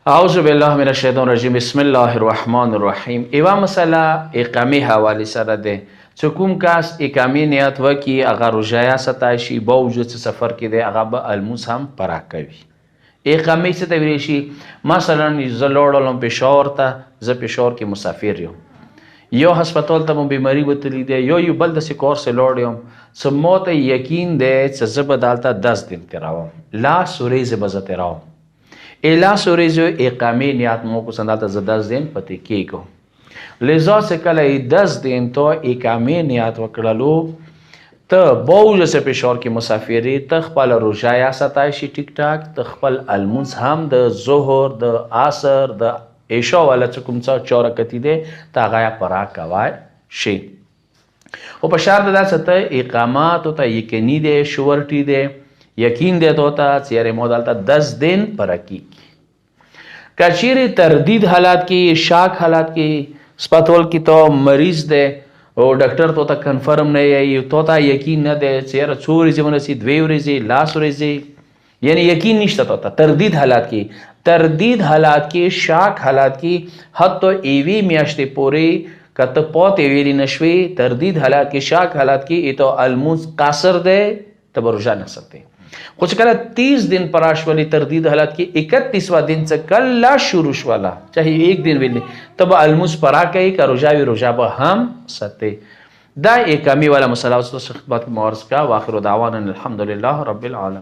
اعوذ بالله من الشیطان الرجیم بسم الله الرحمن الرحیم. ایوا مسله اقامه حواله سره ده چې کوم کس اقامه نیت وکي هغه روژه ستاشي باوجود سفر کې ده هغه به الموس هم پرا کوي. اقامه څه ته ویل شي؟ مثلا زه لاړم پېښور ته، زه پېښور کې مسافر یم، یو هسپتال ته مو بیماری وتلی دی، یو بل داسې کور سه لاړ یم څه ما ته یقین دی چې زه به دلته 10 دن تېروم، لاس ورځې به زه تېروم. لاس ورځې اقامې نیت مو کو سندالته زه 10 دن پتې کېږم. لذا چې کله 10 دن ته اقامې نیت وکړلو ته باوجود چې پېښور کې مسافري ته خپل روژه یا ستای شي ټیک ټاک، ته خپل المونس هم د ظهر د عصر د عشاء والا چې کوم څه 4 رکعتې دی ته هغه پرا کوای شي. خو په شرط دا چې ته اقامات ته یقیني دی، شورټي دی، یقین دی ته چې یاره مو دلته 10 دن پرا کېږي. که چیرې تردید حالات کې، شاک حالات کې هسپتال کې ته مریض دی او ډاکټر ته کنفرم نه یی، ته یقین نه دی چې یاره 4 ورځې ونسي، 2 ورځې، لاس ورځې، یعنی یقین نشته ته. تردید حالات کې، شاک حالات کې حتی ایوی میاشتې پورې کته پوت ویلی نشوي. تردید حالات کې، شاک حالات کې ته الموس قاصر دی ته روژه نه سکتے. خو چې کله 30 دن پراشولی تردید حالات کې 31واں دن سے کله شروع شوالا چاہے 1 دن ویلی تب الموس پرا کوي که روژه وي روژه به هم سکتے. دا اقامی والا مسئلہ اس خدمت میں عرض کا. واخر دعوانا الحمدللہ رب العالمین.